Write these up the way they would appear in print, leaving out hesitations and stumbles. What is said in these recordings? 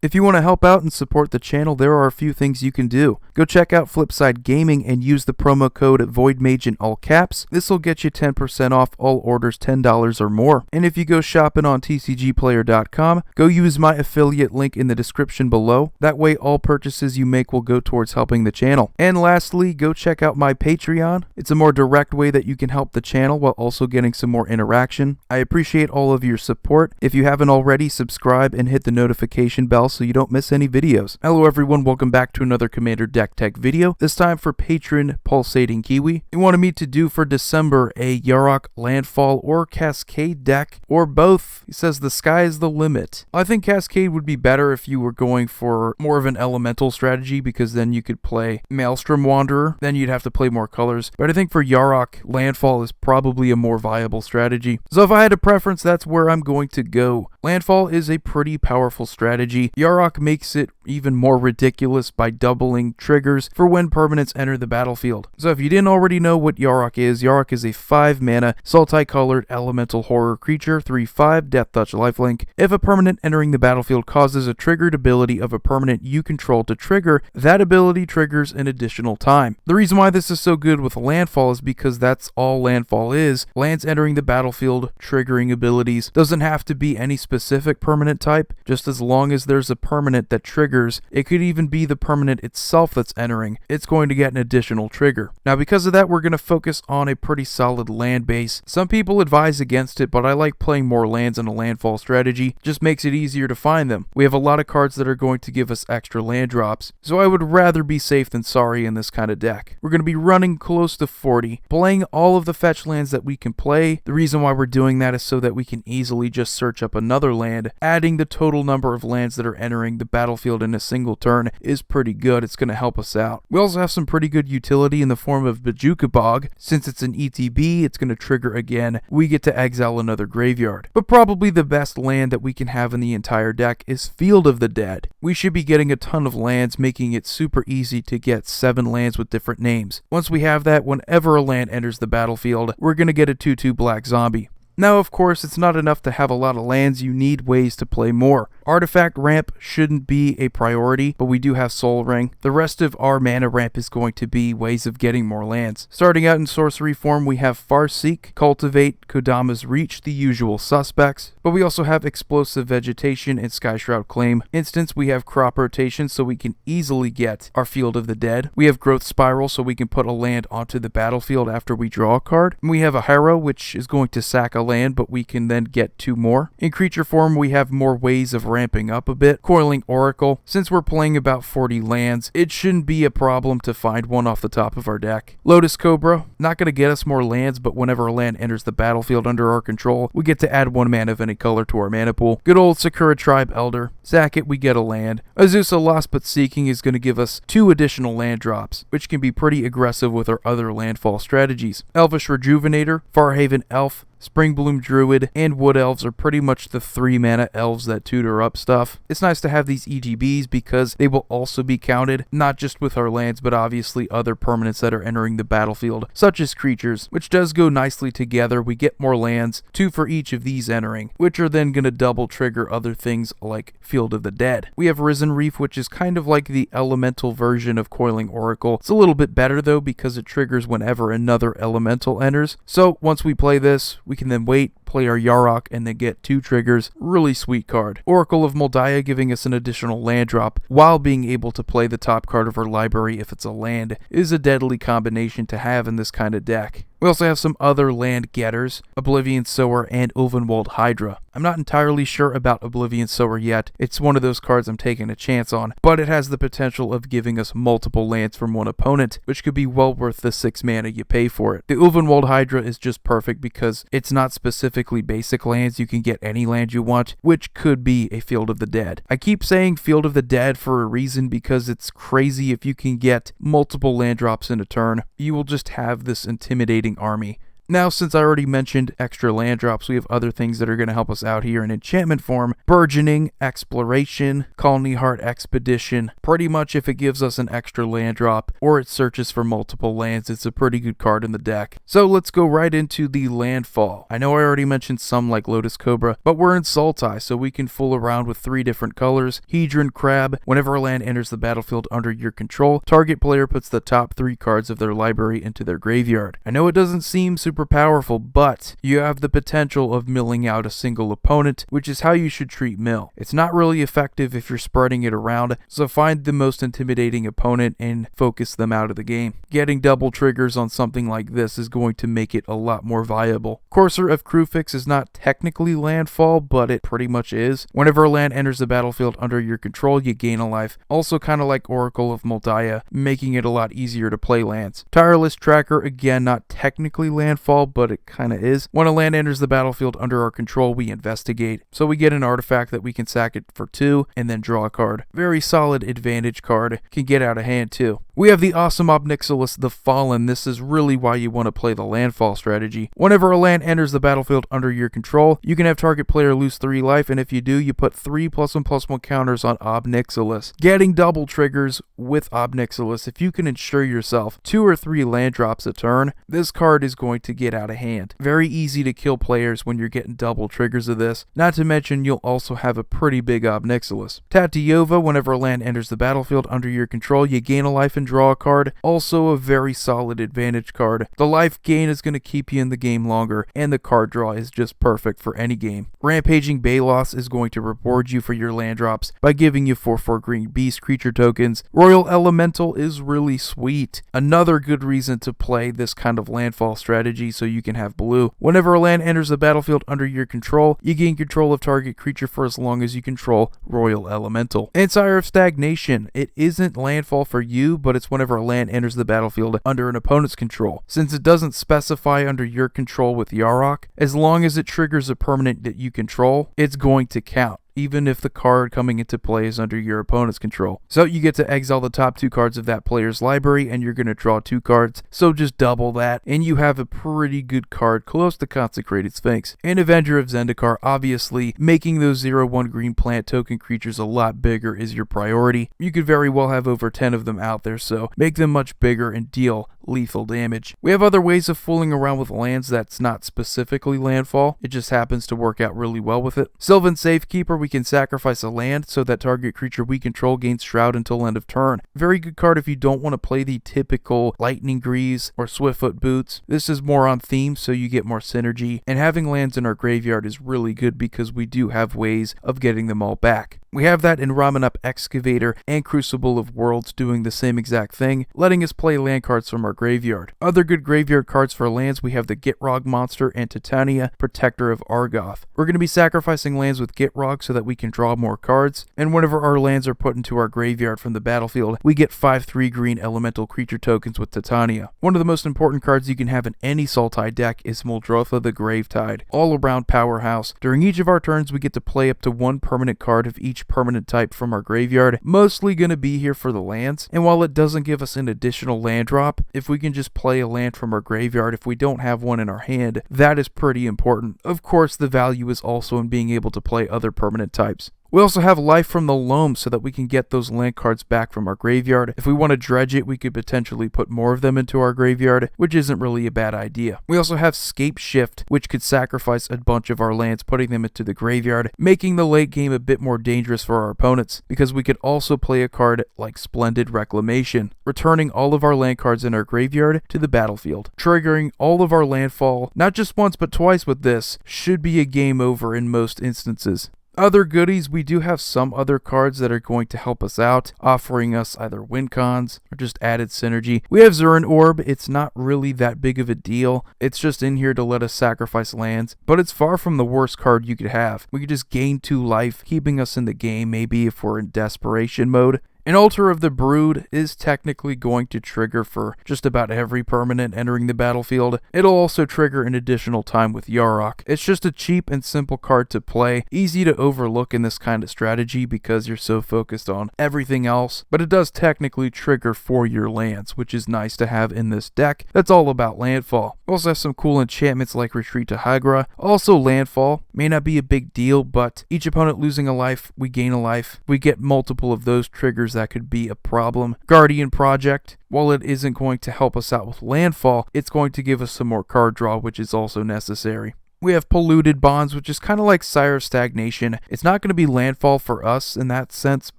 If you want to help out and support the channel, there are a few things you can do. Go check out Flipside Gaming and use the promo code VOIDMAGE in all caps. This will get you 10% off all orders $10 or more. And if you go shopping on tcgplayer.com, go use my affiliate link in the description below. That way all purchases you make will go towards helping the channel. And lastly, go check out my Patreon. It's a more direct way that you can help the channel while also getting some more interaction. I appreciate all of your support. If you haven't already, subscribe and hit the notification bell so you don't miss any videos. Hello everyone, welcome back to another Commander Deck Tech video, this time for patron Pulsating Kiwi. You wanted me to do for December a Yarok, Landfall, or Cascade deck, or both. He says the sky is the limit. I think Cascade would be better if you were going for more of an elemental strategy, because then you could play Maelstrom Wanderer, then you'd have to play more colors. But I think for Yarok, Landfall is probably a more viable strategy. So if I had a preference, that's where I'm going to go. Landfall is a pretty powerful strategy. Yarok makes it even more ridiculous by doubling triggers for when permanents enter the battlefield. So if you didn't already know what Yarok is a 5 mana, salty-colored elemental horror creature, 3/5, Death Touch lifelink. If a permanent entering the battlefield causes a triggered ability of a permanent you control to trigger, that ability triggers an additional time. The reason why this is so good with Landfall is because that's all Landfall is. Lands entering the battlefield, triggering abilities. Doesn't have to be any specific permanent type, just as long as there's a permanent that triggers. It could even be the permanent itself that's entering. It's going to get an additional trigger. Now because of that, we're going to focus on a pretty solid land base. Some people advise against it, but I like playing more lands in a Landfall strategy. Just makes it easier to find them. We have a lot of cards that are going to give us extra land drops, so I would rather be safe than sorry in this kind of deck. We're going to be running close to 40, playing all of the fetch lands that we can play. The reason why we're doing that is so that we can easily just search up another land. Adding the total number of lands that are entering the battlefield in a single turn is pretty good. It's going to help us out. We also have some pretty good utility in the form of Bajuka Bog. Since it's an ETB, it's going to trigger again. We get to exile another graveyard. But probably the best land that we can have in the entire deck is Field of the Dead. We should be getting a ton of lands, making it super easy to get 7 lands with different names. Once we have that, whenever a land enters the battlefield, we're going to get a 2/2 black zombie. Now, of course, it's not enough to have a lot of lands. You need ways to play more. Artifact ramp shouldn't be a priority, but we do have Soul Ring. The rest of our mana ramp is going to be ways of getting more lands. Starting out in sorcery form, we have Farseek, Cultivate, Kodama's Reach, the usual suspects. But we also have Explosive Vegetation and Skyshroud Claim. Instance, we have Crop Rotation, so we can easily get our Field of the Dead. We have Growth Spiral, so we can put a land onto the battlefield after we draw a card. And we have a Harrow, which is going to sack a land, but we can then get 2 more. In creature form, we have more ways of ramping up a bit. Coiling Oracle. Since we're playing about 40 lands, it shouldn't be a problem to find one off the top of our deck. Lotus Cobra. Not going to get us more lands, but whenever a land enters the battlefield under our control, we get to add 1 mana of any color to our mana pool. Good old Sakura Tribe Elder. Sack it, we get a land. Azusa Lost But Seeking is going to give us 2 additional land drops, which can be pretty aggressive with our other Landfall strategies. Elvish Rejuvenator, Farhaven Elf, Springbloom Druid, and Wood Elves are pretty much the 3 mana elves that tutor up stuff. It's nice to have these EGBs because they will also be counted, not just with our lands, but obviously other permanents that are entering the battlefield, such as creatures, which does go nicely together. We get more lands, 2 for each of these entering, which are then going to double trigger other things like Field of the Dead. We have Risen Reef, which is kind of like the elemental version of Coiling Oracle. It's a little bit better though because it triggers whenever another elemental enters. So once we play this, we can then wait, play our Yarok, and then get 2 triggers. Really sweet card. Oracle of Moldiah giving us an additional land drop while being able to play the top card of our library if it's a land is a deadly combination to have in this kind of deck. We also have some other land getters, Oblivion Sower and Ulvenwald Hydra. I'm not entirely sure about Oblivion Sower yet. It's one of those cards I'm taking a chance on, but it has the potential of giving us multiple lands from one opponent, which could be well worth the 6 mana you pay for it. The Ulvenwald Hydra is just perfect because it's not specifically basic lands. You can get any land you want, which could be a Field of the Dead. I keep saying Field of the Dead for a reason because it's crazy if you can get multiple land drops in a turn. You will just have this intimidating army. Now, since I already mentioned extra land drops, we have other things that are going to help us out here in enchantment form. Burgeoning, Exploration, Colony Heart Expedition. Pretty much if it gives us an extra land drop or it searches for multiple lands, it's a pretty good card in the deck. So let's go right into the Landfall. I know I already mentioned some like Lotus Cobra, but we're in Sultai, so we can fool around with 3 different colors. Hedron Crab. Whenever a land enters the battlefield under your control, target player puts the top 3 cards of their library into their graveyard. I know it doesn't seem super powerful, but you have the potential of milling out a single opponent, which is how you should treat mill. It's not really effective if you're spreading it around, so find the most intimidating opponent and focus them out of the game. Getting double triggers on something like this is going to make it a lot more viable. Courser of Crewfix is not technically landfall, but it pretty much is. Whenever a land enters the battlefield under your control, you gain a life. Also kind of like Oracle of Moldiah, making it a lot easier to play lands. Tireless Tracker, again, not technically landfall, but it kind of is. When a land enters the battlefield under our control, we investigate. So we get an artifact that we can sack it for 2 and then draw a card. Very solid advantage card. Can get out of hand too. We have the awesome Obnixilis the Fallen. This is really why you want to play the landfall strategy. Whenever a land enters the battlefield under your control, you can have target player lose 3 life, and if you do, you put 3 +1/+1 counters on Obnixilis. Getting double triggers with Obnixilis, if you can ensure yourself 2 or 3 land drops a turn, this card is going to get out of hand. Very easy to kill players when you're getting double triggers of this. Not to mention, you'll also have a pretty big Obnixilis. Tatyova, whenever a land enters the battlefield under your control, you gain a life and draw a card. Also a very solid advantage card. The life gain is going to keep you in the game longer, and the card draw is just perfect for any game. Rampaging Balos is going to reward you for your land drops by giving you 4/4 green beast creature tokens. Royal Elemental is really sweet. Another good reason to play this kind of landfall strategy so you can have blue. Whenever a land enters the battlefield under your control, you gain control of target creature for as long as you control Royal Elemental. And Sire of Stagnation. It isn't landfall for you, but it's whenever a land enters the battlefield under an opponent's control. Since it doesn't specify under your control with Yarok, as long as it triggers a permanent that you control, it's going to count, even if the card coming into play is under your opponent's control. So you get to exile the top 2 cards of that player's library, and you're going to draw 2 cards, so just double that, and you have a pretty good card close to Consecrated Sphinx. And Avenger of Zendikar, obviously, making those 0/1 green plant token creatures a lot bigger is your priority. You could very well have over 10 of them out there, so make them much bigger and deal lethal damage. We have other ways of fooling around with lands that's not specifically landfall. It just happens to work out really well with it. Sylvan Safekeeper, we can sacrifice a land so that target creature we control gains Shroud until end of turn. Very good card if you don't want to play the typical Lightning Greaves or Swiftfoot Boots. This is more on theme, so you get more synergy, and having lands in our graveyard is really good because we do have ways of getting them all back. We have that in Ramenup Excavator and Crucible of Worlds doing the same exact thing, letting us play land cards from our graveyard. Other good graveyard cards for lands, we have the Gitrog monster and Titania, Protector of Argoth. We're going to be sacrificing lands with Gitrog so that we can draw more cards, and whenever our lands are put into our graveyard from the battlefield, we get 5/3 green elemental creature tokens with Titania. One of the most important cards you can have in any Sultai deck is Muldrotha the Gravetide, all-around powerhouse. During each of our turns, we get to play up to 1 permanent card of each permanent type from our graveyard, mostly going to be here for the lands, and while it doesn't give us an additional land drop, if we can just play a land from our graveyard if we don't have one in our hand, that is pretty important. Of course, the value is also in being able to play other permanent types. We also have Life from the Loam so that we can get those land cards back from our graveyard. If we want to dredge it, we could potentially put more of them into our graveyard, which isn't really a bad idea. We also have Scape Shift, which could sacrifice a bunch of our lands, putting them into the graveyard, making the late game a bit more dangerous for our opponents, because we could also play a card like Splendid Reclamation, returning all of our land cards in our graveyard to the battlefield. Triggering all of our landfall, not just once but twice with this, should be a game over in most instances. Other goodies, we do have some other cards that are going to help us out, offering us either win cons or just added synergy. We have Zurin Orb. It's not really that big of a deal. It's just in here to let us sacrifice lands, but it's far from the worst card you could have. We could just gain 2 life, keeping us in the game maybe if we're in desperation mode. An Altar of the Brood is technically going to trigger for just about every permanent entering the battlefield. It'll also trigger an additional time with Yarok. It's just a cheap and simple card to play, easy to overlook in this kind of strategy because you're so focused on everything else, but it does technically trigger for your lands, which is nice to have in this deck that's all about landfall. We also have some cool enchantments like Retreat to Hydra. Also landfall may not be a big deal, but each opponent losing a life, we gain a life. We get multiple of those triggers that could be a problem. Guardian Project, while it isn't going to help us out with landfall, it's going to give us some more card draw, which is also necessary. We have Polluted Bonds, which is kind of like Sire Stagnation. It's not going to be landfall for us in that sense,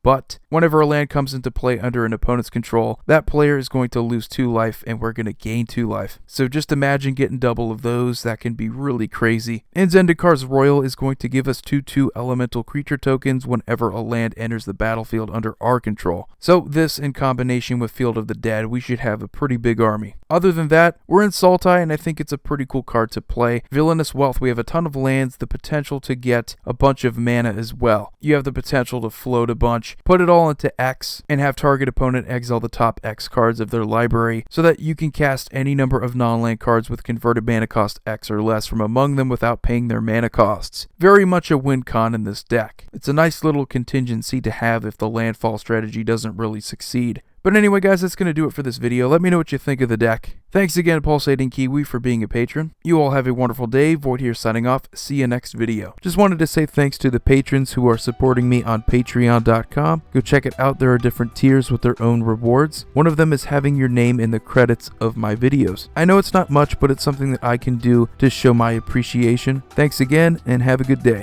but whenever a land comes into play under an opponent's control, that player is going to lose 2 life and we're going to gain 2 life. So just imagine getting double of those. That can be really crazy. And Zendikar's Royal is going to give us 2/2 elemental creature tokens whenever a land enters the battlefield under our control. So this in combination with Field of the Dead, we should have a pretty big army. Other than that, we're in Sultai and I think it's a pretty cool card to play. Villainous Wealth, we have a ton of lands, the potential to get a bunch of mana as well. You have the potential to float a bunch, put it all into X, and have target opponent exile the top X cards of their library so that you can cast any number of non-land cards with converted mana cost X or less from among them without paying their mana costs. Very much a win con in this deck. It's a nice little contingency to have if the landfall strategy doesn't really succeed. But anyway guys, that's going to do it for this video. Let me know what you think of the deck. Thanks again Pulsating Kiwi for being a patron. You all have a wonderful day. Void here signing off. See you next video. Just wanted to say thanks to the patrons who are supporting me on patreon.com. Go check it out. There are different tiers with their own rewards. One of them is having your name in the credits of my videos. I know it's not much, but it's something that I can do to show my appreciation. Thanks again and have a good day.